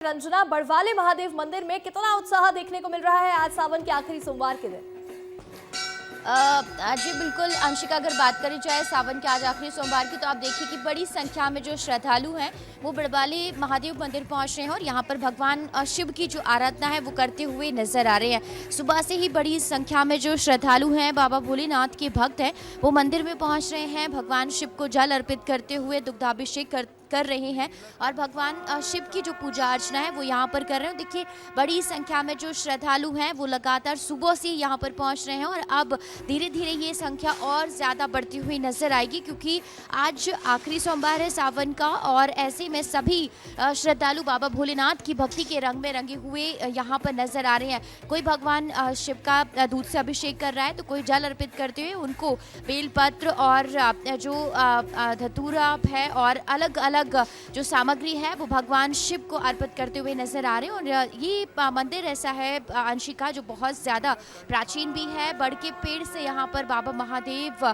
रंजना, बड़वाले महादेव मंदिर में कितना उत्साह देखने को मिल रहा है आज सावन के आखिरी सोमवार के दिन। जी बिल्कुल अंशिका, अगर बात करी जाए सावन के आज आखिरी सोमवार की, तो आप देखिए कि बड़ी संख्या में जो श्रद्धालु हैं वो बड़वाले महादेव मंदिर पहुंच रहे हैं और यहां पर भगवान शिव की जो आराधना है वो करते हुए नजर आ रहे हैं। सुबह से ही बड़ी संख्या में जो श्रद्धालु हैं, बाबा भोलेनाथ के भक्त हैं, वो मंदिर में पहुंच रहे हैं। भगवान शिव को जल अर्पित करते हुए दुग्धाभिषेक कर रहे हैं और भगवान शिव की जो पूजा अर्चना है वो यहाँ पर कर रहे हैं। देखिए बड़ी संख्या में जो श्रद्धालु हैं वो लगातार सुबह से यहाँ पर पहुँच रहे हैं और अब धीरे धीरे ये संख्या और ज़्यादा बढ़ती हुई नजर आएगी, क्योंकि आज आखिरी सोमवार है सावन का और ऐसे में सभी श्रद्धालु बाबा भोलेनाथ की भक्ति के रंग में रंगे हुए यहाँ पर नजर आ रहे हैं। कोई भगवान शिव का दूध से अभिषेक कर रहा है, तो कोई जल अर्पित करते हुए उनको बेलपत्र और जो धतूरा है और अलग अलग जो सामग्री है वो भगवान शिव को अर्पित करते हुए नजर आ रहे हैं। और ये मंदिर ऐसा है अंशिका जो बहुत ज़्यादा प्राचीन भी है। बड़ के पेड़ से यहाँ पर बाबा महादेव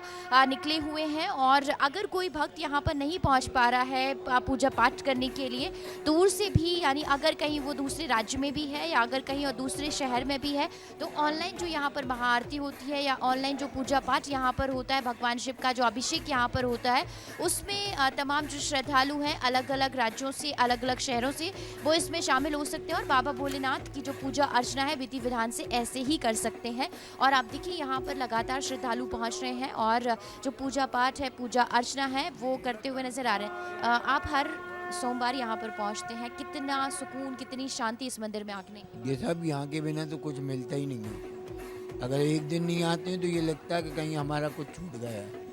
निकले हुए हैं और अगर कोई भक्त यहाँ पर नहीं पहुँच पा रहा है पूजा पाठ करने के लिए, दूर से भी, यानी अगर कहीं वो दूसरे राज्य में भी है या अगर कहीं और दूसरे शहर में भी है, तो ऑनलाइन जो यहाँ पर महाआरती होती है या ऑनलाइन जो पूजा पाठ यहाँ पर होता है, भगवान शिव का जो अभिषेक यहाँ पर होता है, उसमें तमाम जो श्रद्धालु हैं अलग अलग राज्यों से, अलग अलग शहरों से, वो इसमें शामिल हो सकते हैं और बाबा भोलेनाथ की जो पूजा अर्चना है विधि विधान से ऐसे ही कर सकते हैं। और आप देखिए यहाँ पर लगातार श्रद्धालु पहुँच रहे हैं और जो पूजा पाठ है, पूजा अर्चना है, वो करते हुए नजर आ रहे हैं। आप हर सोमवार यहाँ पर पहुँचते हैं, कितना सुकून, कितनी शांति इस मंदिर में आने। ये सब यहाँ के बिना तो कुछ मिलता ही नहीं है। अगर एक दिन नहीं आते हैं तो ये लगता है कि कहीं हमारा कुछ छूट गया है।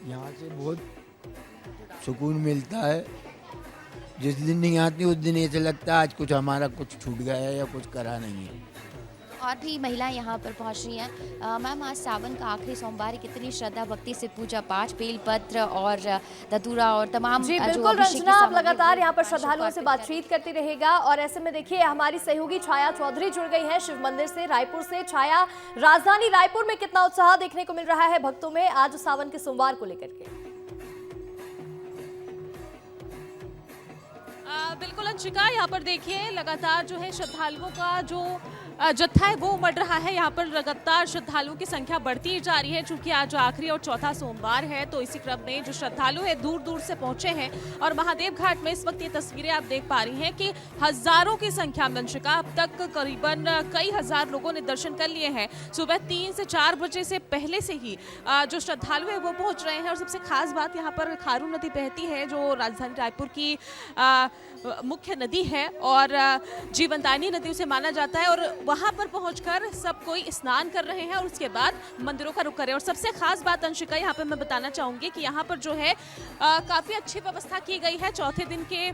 यहाँ से बहुत सुकून मिलता है। जिस दिन नहीं आती उस दिन ऐसा लगता है आज कुछ हमारा कुछ छूट गया है या कुछ करा नहीं है। और भी महिलाएं यहाँ पर पहुँच रही हैं। मैम, आज सावन का आखिरी सोमवार, कितनी श्रद्धा भक्ति से पूजा पाठ, बेलपत्र और धतूरा और तमाम जी बिल्कुल रंजना, आप लगातार यहाँ पर श्रद्धालुओं से बातचीत करती रहेगा और ऐसे में देखिए हमारी सहयोगी छाया चौधरी जुड़ गई है शिव मंदिर से, रायपुर से। छाया, राजधानी रायपुर में कितना उत्साह देखने को मिल रहा है भक्तों में आज सावन के सोमवार को लेकर के? बिल्कुल अंशिका, यहाँ पर देखिए लगातार जो है श्रद्धालुओं का जो जत्था है वो उमड़ रहा है। यहाँ पर लगातार श्रद्धालुओं की संख्या बढ़ती जा रही है। चूंकि आज आखिरी और चौथा सोमवार है, तो इसी क्रम में जो श्रद्धालु है दूर दूर से पहुंचे हैं और महादेव घाट में इस वक्त ये तस्वीरें आप देख पा रही हैं कि हजारों की संख्या में अंशिका, अब तक करीबन कई हजार लोगों ने दर्शन कर लिए हैं। सुबह 3 से 4 बजे से पहले से ही जो श्रद्धालु है वो पहुंच रहे हैं। और सबसे खास बात, यहाँ पर खारू नदी बहती है जो राजधानी रायपुर की मुख्य नदी है और जीवनदायिनी नदी उसे माना जाता है। और वहां पर पहुंचकर सब कोई स्नान कर रहे हैं और उसके बाद मंदिरों का रुख कर रहे हैं। और सबसे खास बात अंशिका, यहाँ पे मैं बताना चाहूंगी कि यहाँ पर जो है काफी अच्छी व्यवस्था की गई है चौथे दिन के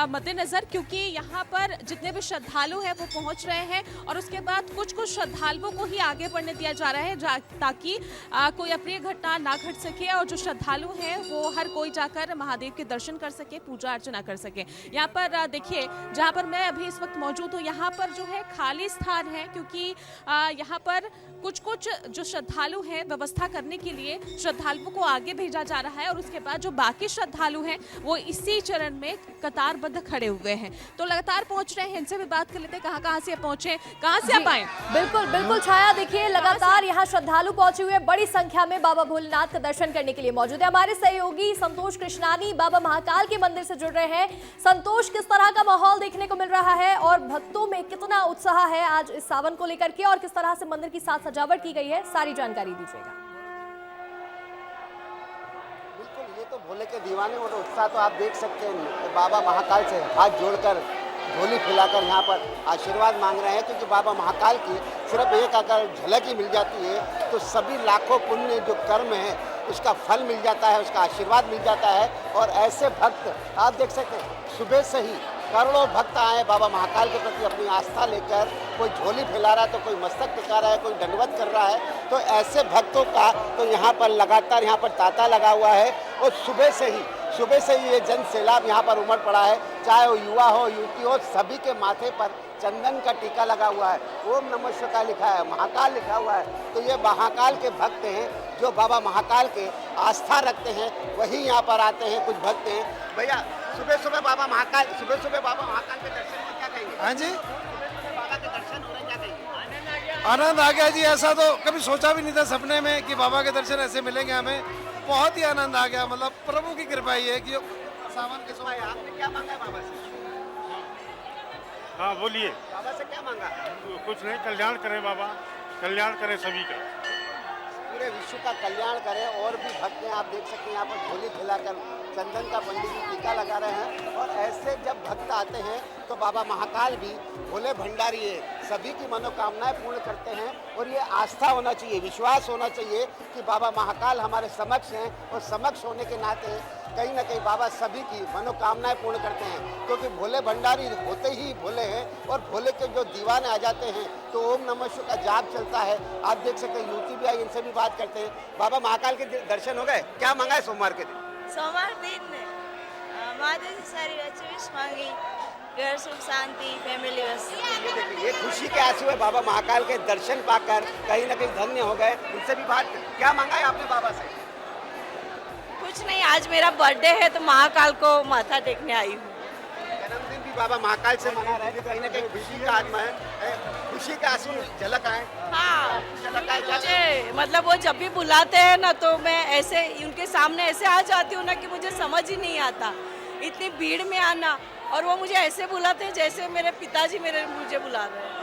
मद्देनजर, क्योंकि यहाँ पर जितने भी श्रद्धालु हैं वो पहुंच रहे हैं और उसके बाद कुछ श्रद्धालुओं को ही आगे बढ़ने दिया जा रहा है ताकि कोई अप्रिय घटना ना घट सके और जो श्रद्धालु हैं वो हर कोई जाकर महादेव के दर्शन कर सके, पूजा अर्चना कर सके। यहाँ पर देखिए, जहाँ पर मैं अभी इस वक्त मौजूद हूँ, यहाँ पर जो है खाली स्थान है, क्योंकि यहाँ पर कुछ जो श्रद्धालु हैं व्यवस्था करने के लिए श्रद्धालुओं को आगे भेजा जा रहा है और उसके बाद जो बाकी श्रद्धालु हैं वो इसी चरण में कतारबद्ध खड़े हुए हैं। तो लगातार पहुंच रहे हैं, इनसे भी बात कर लेते हैं कहाँ से पहुंचे, कहाँ से आप आए। बिल्कुल बिल्कुल छाया, देखिए लगातार यहाँ श्रद्धालु पहुंचे हुए बड़ी संख्या में बाबा भोलेनाथ का दर्शन करने के लिए मौजूद है। हमारे सहयोगी संतोष कृष्णानी बाबा महाकाल के मंदिर से जुड़ रहे हैं। संतोष, किस तरह का माहौल देखने को मिल रहा है और भक्तों में कितना उत्साह है आज इस सावन को लेकर के और किस तरह से मंदिर की साज सजावट की गई है, सारी जानकारी दीजिएगा। बिल्कुल, ये तो भोले के दीवाने और उत्साह तो आप देख सकते हैं। बाबा महाकाल से हाथ जोड़कर, झोली फैलाकर यहाँ पर आशीर्वाद मांग रहे हैं, क्योंकि बाबा महाकाल की सिर्फ एक अगर झलक ही मिल जाती है तो सभी लाखों पुण्य जो कर्म है उसका फल मिल जाता है, उसका आशीर्वाद मिल जाता है। और ऐसे भक्त आप देख सकते हैं, सुबह से ही करोड़ों भक्त आए बाबा महाकाल के प्रति अपनी आस्था लेकर। कोई झोली फैला रहा है तो कोई मस्तक टिका रहा है, कोई दंडवत कर रहा है। तो ऐसे भक्तों का तो यहाँ पर लगातार यहाँ पर तांता लगा हुआ है और सुबह से ही ये जन सैलाब यहाँ पर उमड़ पड़ा है। चाहे वो युवा हो, युवती हो, सभी के माथे पर चंदन का टीका लगा हुआ है, ओम नमः शिवाय लिखा है, महाकाल लिखा हुआ है। तो ये महाकाल के भक्त हैं जो बाबा महाकाल के आस्था रखते हैं, वही यहाँ पर आते हैं। कुछ भक्त हैं भैया सुबह सुबह बाबा महाकाल के दर्शन में क्या कहेंगे? हाँ जी, सुबह बाबा के दर्शन हो रहे हैं, क्या कहेंगे? आनंद आ गया जी। ऐसा तो कभी सोचा भी नहीं था सपने में कि बाबा के दर्शन ऐसे मिलेंगे हमें। बहुत ही आनंद आ गया। मतलब प्रभु की कृपा ही है कि सावन के भाई आपने क्या मांगा है बाबा से? हाँ बोलिए। बाबा से क्या मांगा? कुछ नहीं, कल्याण करे बाबा, कल्याण करे सभी का। पूरे विश्व का कल्याण करे। और भी भक्त हैं, आप देख सकते हैं यहाँ पर झोली खिलाकर चंदन का पंडित जी टीका लगा रहे हैं। और ऐसे जब भक्त आते हैं तो बाबा महाकाल भी भोले भंडारी है, सभी की मनोकामनाएं पूर्ण करते हैं। और ये आस्था होना चाहिए, विश्वास होना चाहिए कि बाबा महाकाल हमारे समक्ष हैं, और समक्ष होने के नाते कहीं ना कहीं बाबा सभी की मनोकामनाएं पूर्ण करते हैं। क्योंकि भोले भंडारी होते ही भोले हैं, और भोले के जो दीवाने आ जाते हैं तो ओम नमः शिवाय का जाप चलता है। आप देख सकते हैं युवती भी आई, इनसे भी बात करते हैं। बाबा महाकाल के दर्शन हो गए? क्या मांगा है सोमवार के दिन? सोमवार दिन महादेव से सारी अच्छी विश मांगी, घर सुख शांति, फैमिली बस। ये देखिए, ये खुशी के आंसू है बाबा महाकाल के दर्शन पाकर कहीं ना कहीं धन्य हो गए। उनसे भी बात, क्या मांगा है आपने बाबा से? कुछ नहीं, आज मेरा बर्थडे है तो महाकाल को माथा टेकने आई हूँ। जन्मदिन भी बाबा महाकाल से मना रहे हैं, कहीं ना कहीं खुशी का आत्मा है, खुशी के आंसू झलक आए। हाँ, झलक आए मुझे मतलब वो जब भी बुलाते हैं ना तो मैं ऐसे उनके सामने ऐसे आ जाती हूँ ना कि मुझे समझ ही नहीं आता इतनी भीड़ में आना। और वो मुझे ऐसे बुलाते हैं जैसे मेरे पिताजी मुझे बुला रहे हैं।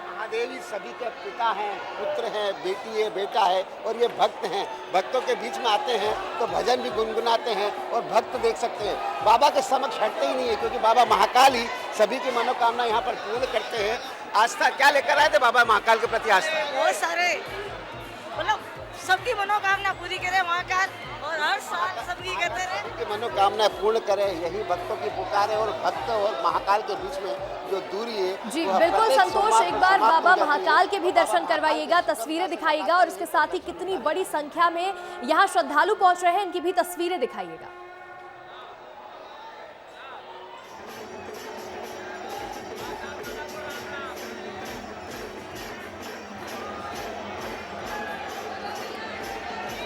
महादेव ही सभी के पिता हैं, पुत्र हैं, बेटी है, बेटा है, और ये भक्त हैं। भक्तों के बीच में आते हैं तो भजन भी गुनगुनाते हैं। और भक्त देख सकते हैं बाबा के समक्ष हटते ही नहीं है, क्योंकि बाबा महाकाल ही सभी की मनोकामना यहाँ पर पूर्ण करते हैं। आस्था क्या लेकर आए थे बाबा महाकाल के प्रति? आस्था बहुत सारे मतलब सबकी मनोकामना पूरी करे महाकाल, और हर साल सबकी कहते रहे उनकी मनोकामनाएं पूर्ण करे, यही भक्तों की पुकार है। और भक्त और महाकाल के बीच में जो दूरी है जी वह बिल्कुल प्रत्येक संतोष, सोमवार एक को बार समाप्त हो बाबा जाती है। महाकाल के भी दर्शन करवाइएगा, तस्वीरें दिखाइएगा, और इसके साथ ही कितनी बड़ी संख्या में यहाँ श्रद्धालु पहुंच रहे हैं इनकी भी तस्वीरें दिखाइएगा।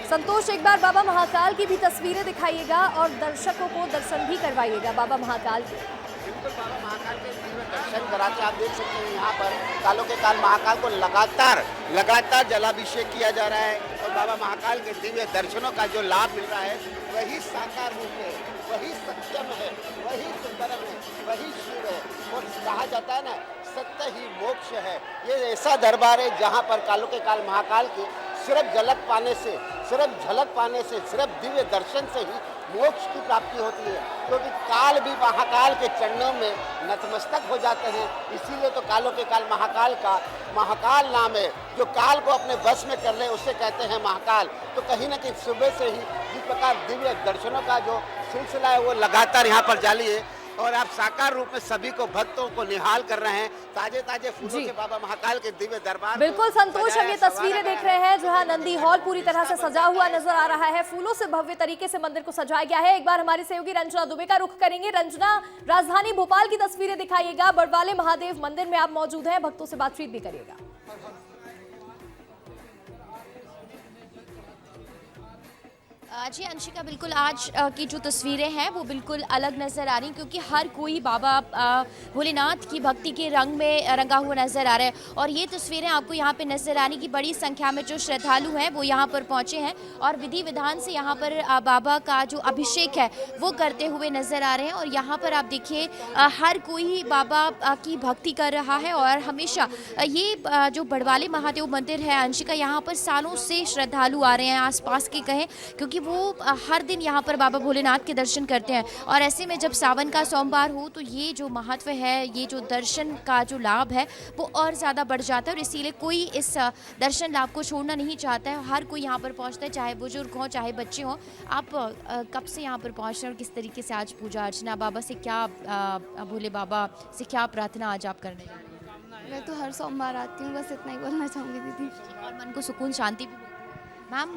संतोष, एक बार बाबा महाकाल की भी तस्वीरें दिखाइएगा और दर्शकों को दर्शन भी करवाइएगा बाबा महाकाल के। बिल्कुल, बाबा महाकाल के दिव्य दर्शन कराते आप देख सकते हैं यहाँ पर कालों के काल महाकाल को लगातार जलाभिषेक किया जा रहा है। और बाबा महाकाल के दिव्य दर्शनों का जो लाभ मिल रहा है वही साकार रूप है, वही सत्यम है, वही सुंदरम है, वही शिव है। और कहा जाता है ना, सत्य ही मोक्ष है। ये ऐसा दरबार है जहाँ पर कालों के काल महाकाल के सिर्फ झलक पाने से, सिर्फ दिव्य दर्शन से ही मोक्ष की प्राप्ति होती है। क्योंकि काल भी महाकाल के चरणों में नतमस्तक हो जाते हैं। इसीलिए तो कालों के काल महाकाल का महाकाल नाम है। जो काल को अपने बस में कर ले उसे कहते हैं महाकाल। तो कहीं ना कहीं सुबह से ही जिस प्रकार दिव्य दर्शनों का जो सिलसिला है वो लगातार यहाँ पर जारी है। और आप साकार रूप में सभी को, भक्तों को निहाल कर रहे हैं। ताजे फूलों से बाबा महाकाल के दिव्य दरबार। बिल्कुल संतोष, हम ये तस्वीरें देख रहे हैं जहां नंदी हॉल पूरी तरह से सजा हुआ नजर आ रहा है। फूलों से भव्य तरीके से मंदिर को सजाया गया है। एक बार हमारी सहयोगी रंजना दुबे का रुख करेंगे। रंजना, राजधानी भोपाल की तस्वीरें दिखाइएगा। बड़वाले महादेव मंदिर में आप मौजूद हैं, भक्तों से बातचीत भी करिएगा। जी अंशिका, बिल्कुल आज की जो तस्वीरें हैं वो बिल्कुल अलग नज़र आ रही, क्योंकि हर कोई बाबा भोलेनाथ की भक्ति के रंग में रंगा हुआ नज़र आ रहा है। और ये तस्वीरें आपको यहाँ पे नज़र आ रही कि बड़ी संख्या में जो श्रद्धालु हैं वो यहाँ पर पहुँचे हैं और विधि विधान से यहाँ पर बाबा का जो अभिषेक है वो करते हुए नज़र आ रहे हैं। और यहाँ पर आप देखिए हर कोई बाबा की भक्ति कर रहा है। और हमेशा ये जो बड़वाले महादेव मंदिर है अंशिका, यहाँ पर सालों से श्रद्धालु आ रहे हैं, आसपास के कहें, क्योंकि वो हर दिन यहाँ पर बाबा भोलेनाथ के दर्शन करते हैं। और ऐसे में जब सावन का सोमवार हो तो ये जो महत्व है, ये जो दर्शन का जो लाभ है वो और ज़्यादा बढ़ जाता है। और इसीलिए कोई इस दर्शन लाभ को छोड़ना नहीं चाहता है। हर कोई यहाँ पर पहुँचता है, चाहे बुजुर्ग हों चाहे बच्चे हों। आप कब से यहाँ पर पहुँच रहे हैं और किस तरीके से आज पूजा अर्चना बाबा से क्या, भोले बाबा से क्या प्रार्थना आज आप करने जा रहे हैं? मैं तो हर सोमवार आती हूँ, बस इतना ही बोलना चाहूँगी दीदी। और मन को सुकून शांति भी। मैम,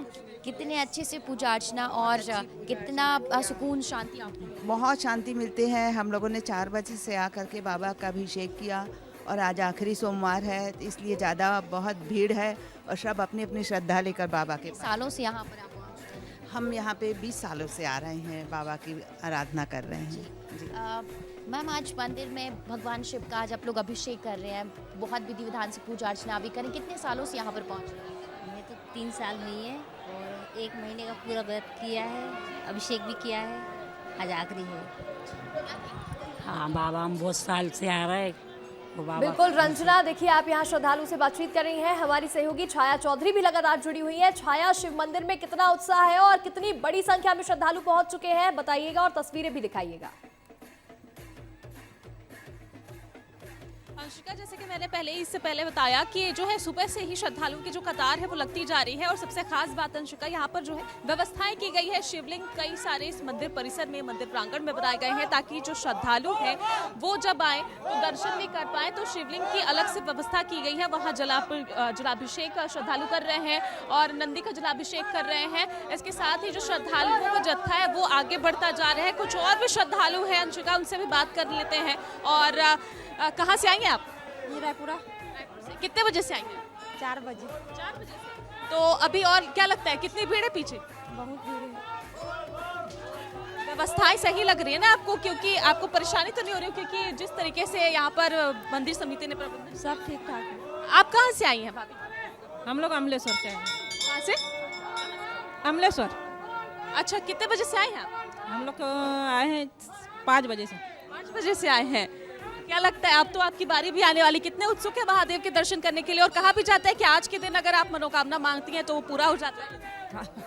कितने अच्छे से पूजा अर्चना और कितना सुकून शांति आपको? बहुत शांति मिलती है। हम लोगों ने 4 बजे से आकर के बाबा का अभिषेक किया और आज आखिरी सोमवार है, इसलिए ज़्यादा बहुत भीड़ है और सब अपनी अपनी श्रद्धा लेकर बाबा के सालों से यहाँ पर आप? हम यहाँ पे 20 सालों से आ रहे हैं, बाबा की आराधना कर रहे हैं। मैम आज मंदिर में भगवान शिव का आज आप लोग अभिषेक कर रहे हैं, बहुत विधि विधान से पूजा अर्चना भी करें, कितने सालों से यहाँ पर पहुँच रहे हैं? मैं तो 3 साल हुई है और 1 महीने का पूरा व्रत किया है, अभिषेक भी किया है, आज आखिरी है। हाँ बाबा हम बहुत साल से आ रहे हैं। बिल्कुल रंजना, देखिए आप यहाँ श्रद्धालु से बातचीत कर रही हैं, हमारी सहयोगी छाया चौधरी भी लगातार जुड़ी हुई है। छाया, शिव मंदिर में कितना उत्साह है और कितनी बड़ी संख्या में श्रद्धालु पहुंच चुके हैं, बताइएगा और तस्वीरें भी दिखाइएगा। अंशिका, जैसे कि मैंने इससे पहले बताया कि जो है सुबह से ही श्रद्धालुओं की जो कतार है वो लगती जा रही है और सबसे खास बात अंशिका यहाँ पर जो है व्यवस्थाएं की गई है। शिवलिंग कई सारे इस मंदिर परिसर में, मंदिर प्रांगण में बनाए गए हैं ताकि जो श्रद्धालु हैं वो जब आए तो दर्शन भी कर पाए। तो शिवलिंग की अलग से व्यवस्था की गई है, वहाँ जलाभिषेक श्रद्धालु कर रहे हैं और नंदी का जलाभिषेक कर रहे हैं। इसके साथ ही जो श्रद्धालुओं का जत्था है वो आगे बढ़ता जा रहा है। कुछ और भी श्रद्धालु हैं अंशिका, उनसे भी बात कर लेते हैं। और कहाँ से आई हैं आप? रायपुरा। कितने बजे से आई हैं? 4 बजे। 4 बजे से। तो अभी और क्या लगता है कितनी भीड़ है पीछे? बहुत भीड़ है। व्यवस्थाएं सही लग रही है ना आपको, क्योंकि आपको परेशानी तो नहीं हो रही, क्योंकि जिस तरीके से यहाँ पर मंदिर समिति ने प्रबंधन। सब ठीक ठाक है। आप कहाँ से आई हैं भाभी? हम लोग अमलेश्वर से आए। कहाँ से? अमलेश्वर। अच्छा, कितने बजे से आए हैं आप? हम लोग आए हैं 5 बजे से। 5 बजे से आए हैं। क्या लगता है अब तो आपकी बारी भी आने वाली, कितने उत्सुक है महादेव के दर्शन करने के लिए? और कहा भी जाता है कि आज के दिन अगर आप मनोकामना मांगती हैं तो वो पूरा हो जाता है।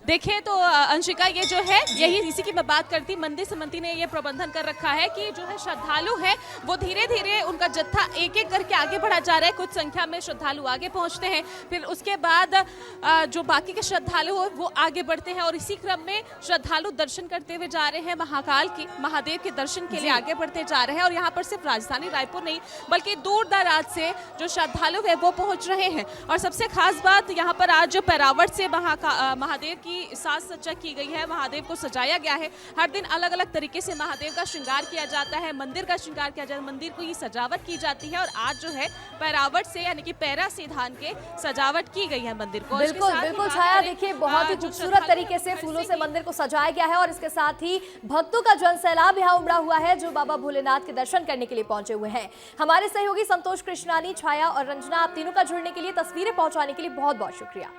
देखिए तो अंशिका, ये जो है यही इसी की मैं बात करती, मंदिर समिति ने ये प्रबंधन कर रखा है कि जो है श्रद्धालु है वो धीरे धीरे उनका जत्था एक एक करके आगे बढ़ा जा रहा है। कुछ संख्या में श्रद्धालु आगे पहुंचते हैं, फिर उसके बाद जो बाकी के श्रद्धालु हो वो आगे बढ़ते हैं और इसी क्रम में श्रद्धालु दर्शन करते हुए जा रहे हैं। महाकाल की, महादेव के दर्शन के लिए आगे बढ़ते जा रहे हैं। और यहाँ पर सिर्फ राजधानी रायपुर नहीं बल्कि दूर दराज से जो श्रद्धालु है वो पहुंच रहे हैं। और सबसे खास बात, यहाँ पर आज पैरावट से महादेव की साज सज्जा की गई है, महादेव को सजाया गया है। हर दिन अलग अलग तरीके से महादेव का श्रृंगार किया जाता है, मंदिर का श्रृंगार किया जाता है, मंदिर को ये सजावट की जाती है। और आज जो है पैरावट से यानी कि पैरा से धान के सजावट की गई है मंदिर को। बिल्कुल बिल्कुल छाया, देखिए बहुत ही खूबसूरत तरीके से फूलों से मंदिर को सजाया गया है और इसके साथ ही भक्तों का जन सैलाब यहाँ उमड़ा हुआ है जो बाबा भोलेनाथ के दर्शन करने के लिए पहुंचे हुए हैं। हमारे सहयोगी संतोष कृष्णानी, छाया और रंजना, आप तीनों का जुड़ने के लिए, तस्वीरें पहुंचाने के लिए बहुत बहुत शुक्रिया।